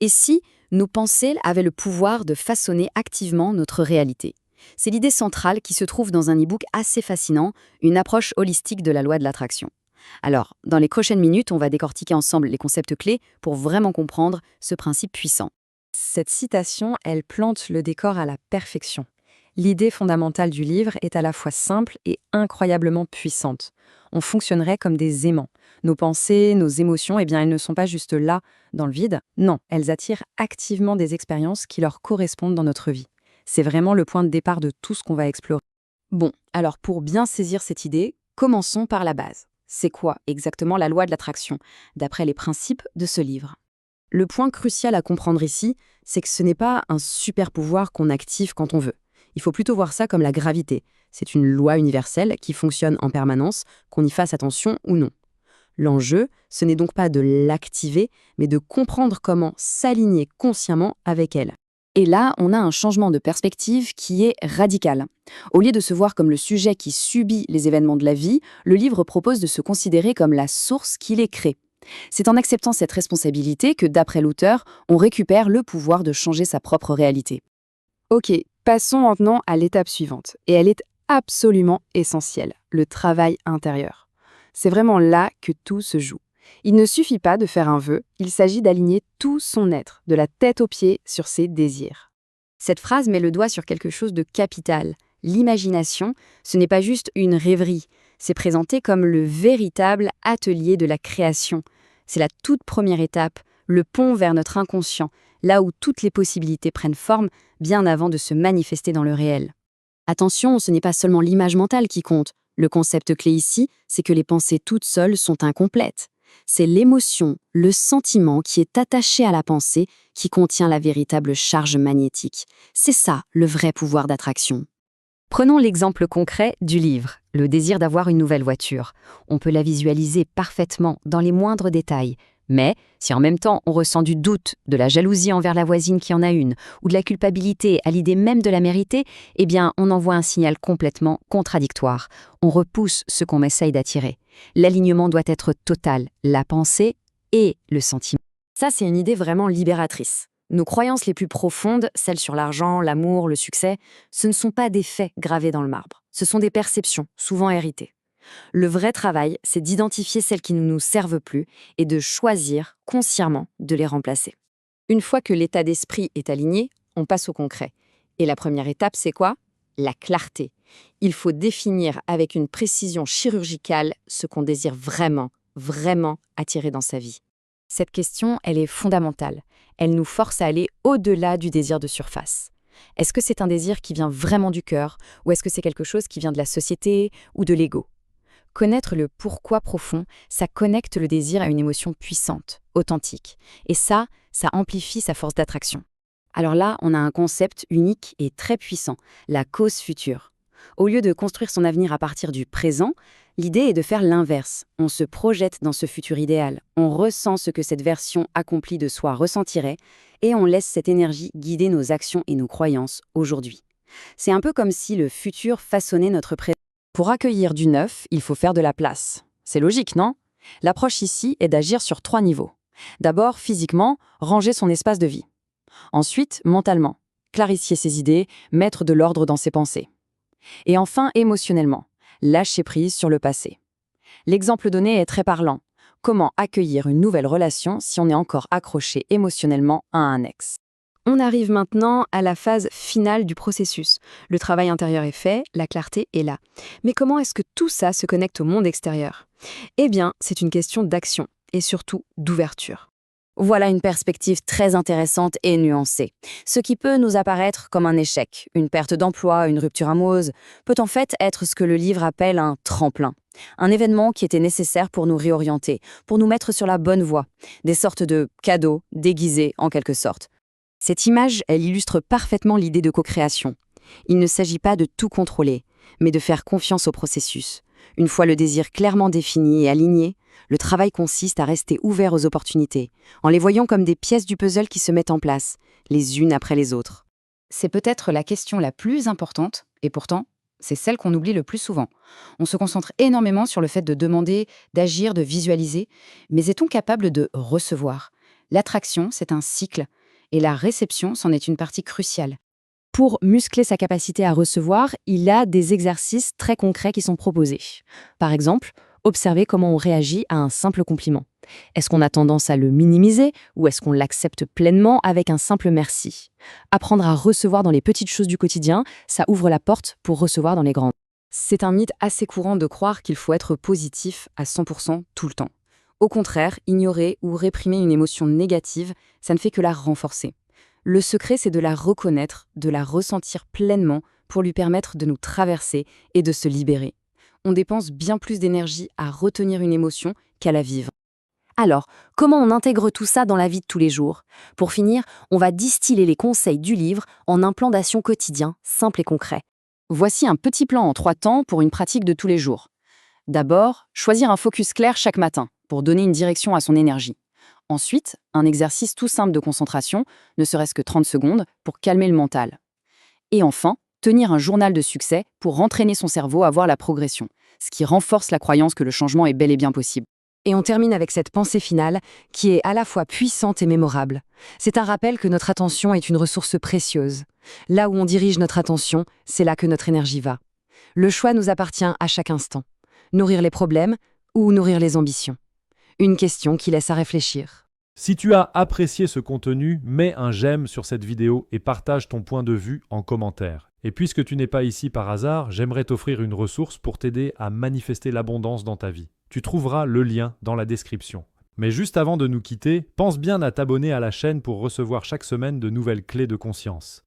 Et si nos pensées avaient le pouvoir de façonner activement notre réalité? C'est l'idée centrale qui se trouve dans un e-book assez fascinant, une approche holistique de la loi de l'attraction. Alors, dans les prochaines minutes, on va décortiquer ensemble les concepts clés pour vraiment comprendre ce principe puissant. Cette citation, elle plante le décor à la perfection. L'idée fondamentale du livre est à la fois simple et incroyablement puissante. On fonctionnerait comme des aimants. Nos pensées, nos émotions, eh bien, elles ne sont pas juste là, dans le vide. Non, elles attirent activement des expériences qui leur correspondent dans notre vie. C'est vraiment le point de départ de tout ce qu'on va explorer. Bon, alors pour bien saisir cette idée, commençons par la base. C'est quoi exactement la loi de l'attraction, d'après les principes de ce livre? Le point crucial à comprendre ici, c'est que ce n'est pas un super pouvoir qu'on active quand on veut. Il faut plutôt voir ça comme la gravité. C'est une loi universelle qui fonctionne en permanence, qu'on y fasse attention ou non. L'enjeu, ce n'est donc pas de l'activer, mais de comprendre comment s'aligner consciemment avec elle. Et là, on a un changement de perspective qui est radical. Au lieu de se voir comme le sujet qui subit les événements de la vie, le livre propose de se considérer comme la source qui les crée. C'est en acceptant cette responsabilité que, d'après l'auteur, on récupère le pouvoir de changer sa propre réalité. Ok, passons maintenant à l'étape suivante, et elle est absolument essentielle, le travail intérieur. C'est vraiment là que tout se joue. Il ne suffit pas de faire un vœu, il s'agit d'aligner tout son être, de la tête aux pieds, sur ses désirs. Cette phrase met le doigt sur quelque chose de capital. L'imagination, ce n'est pas juste une rêverie, c'est présenté comme le véritable atelier de la création. C'est la toute première étape, le pont vers notre inconscient, là où toutes les possibilités prennent forme bien avant de se manifester dans le réel. Attention, ce n'est pas seulement l'image mentale qui compte. Le concept clé ici, c'est que les pensées toutes seules sont incomplètes. C'est l'émotion, le sentiment qui est attaché à la pensée qui contient la véritable charge magnétique. C'est ça, le vrai pouvoir d'attraction. Prenons l'exemple concret du livre, le désir d'avoir une nouvelle voiture. On peut la visualiser parfaitement dans les moindres détails. Mais si en même temps on ressent du doute, de la jalousie envers la voisine qui en a une, ou de la culpabilité à l'idée même de la mériter, eh bien on envoie un signal complètement contradictoire. On repousse ce qu'on essaye d'attirer. L'alignement doit être total, la pensée et le sentiment. Ça, c'est une idée vraiment libératrice. Nos croyances les plus profondes, celles sur l'argent, l'amour, le succès, ce ne sont pas des faits gravés dans le marbre. Ce sont des perceptions, souvent héritées. Le vrai travail, c'est d'identifier celles qui ne nous servent plus et de choisir consciemment de les remplacer. Une fois que l'état d'esprit est aligné, on passe au concret. Et la première étape, c'est quoi? La clarté. Il faut définir avec une précision chirurgicale ce qu'on désire vraiment, vraiment attirer dans sa vie. Cette question, elle est fondamentale. Elle nous force à aller au-delà du désir de surface. Est-ce que c'est un désir qui vient vraiment du cœur ou est-ce que c'est quelque chose qui vient de la société ou de l'ego? Connaître le pourquoi profond, ça connecte le désir à une émotion puissante, authentique. Et ça amplifie sa force d'attraction. Alors là, on a un concept unique et très puissant, la cause future. Au lieu de construire son avenir à partir du présent, l'idée est de faire l'inverse. On se projette dans ce futur idéal, on ressent ce que cette version accomplie de soi ressentirait, et on laisse cette énergie guider nos actions et nos croyances aujourd'hui. C'est un peu comme si le futur façonnait notre présent. Pour accueillir du neuf, il faut faire de la place. C'est logique, non? L'approche ici est d'agir sur 3 niveaux. D'abord, physiquement, ranger son espace de vie. Ensuite, mentalement, clarifier ses idées, mettre de l'ordre dans ses pensées. Et enfin, émotionnellement, lâcher prise sur le passé. L'exemple donné est très parlant. Comment accueillir une nouvelle relation si on est encore accroché émotionnellement à un ex? On arrive maintenant à la phase finale du processus. Le travail intérieur est fait, la clarté est là. Mais comment est-ce que tout ça se connecte au monde extérieur? Eh bien, c'est une question d'action et surtout d'ouverture. Voilà une perspective très intéressante et nuancée. Ce qui peut nous apparaître comme un échec, une perte d'emploi, une rupture amoureuse, peut en fait être ce que le livre appelle un tremplin. Un événement qui était nécessaire pour nous réorienter, pour nous mettre sur la bonne voie. Des sortes de cadeaux déguisés en quelque sorte. Cette image, elle illustre parfaitement l'idée de co-création. Il ne s'agit pas de tout contrôler, mais de faire confiance au processus. Une fois le désir clairement défini et aligné, le travail consiste à rester ouvert aux opportunités, en les voyant comme des pièces du puzzle qui se mettent en place, les unes après les autres. C'est peut-être la question la plus importante, et pourtant, c'est celle qu'on oublie le plus souvent. On se concentre énormément sur le fait de demander, d'agir, de visualiser, mais est-on capable de recevoir? L'attraction, c'est un cycle, et la réception, c'en est une partie cruciale. Pour muscler sa capacité à recevoir, il y a des exercices très concrets qui sont proposés. Par exemple, observer comment on réagit à un simple compliment. Est-ce qu'on a tendance à le minimiser ou est-ce qu'on l'accepte pleinement avec un simple merci? Apprendre à recevoir dans les petites choses du quotidien, ça ouvre la porte pour recevoir dans les grandes. C'est un mythe assez courant de croire qu'il faut être positif à 100% tout le temps. Au contraire, ignorer ou réprimer une émotion négative, ça ne fait que la renforcer. Le secret, c'est de la reconnaître, de la ressentir pleinement pour lui permettre de nous traverser et de se libérer. On dépense bien plus d'énergie à retenir une émotion qu'à la vivre. Alors, comment on intègre tout ça dans la vie de tous les jours? Pour finir, on va distiller les conseils du livre en un plan d'action quotidien, simple et concret. Voici un petit plan en 3 temps pour une pratique de tous les jours. D'abord, choisir un focus clair chaque matin pour donner une direction à son énergie. Ensuite, un exercice tout simple de concentration, ne serait-ce que 30 secondes, pour calmer le mental. Et enfin, tenir un journal de succès pour entraîner son cerveau à voir la progression, ce qui renforce la croyance que le changement est bel et bien possible. Et on termine avec cette pensée finale qui est à la fois puissante et mémorable. C'est un rappel que notre attention est une ressource précieuse. Là où on dirige notre attention, c'est là que notre énergie va. Le choix nous appartient à chaque instant. Nourrir les problèmes ou nourrir les ambitions. Une question qui laisse à réfléchir. Si tu as apprécié ce contenu, mets un j'aime sur cette vidéo et partage ton point de vue en commentaire. Et puisque tu n'es pas ici par hasard, j'aimerais t'offrir une ressource pour t'aider à manifester l'abondance dans ta vie. Tu trouveras le lien dans la description. Mais juste avant de nous quitter, pense bien à t'abonner à la chaîne pour recevoir chaque semaine de nouvelles clés de conscience.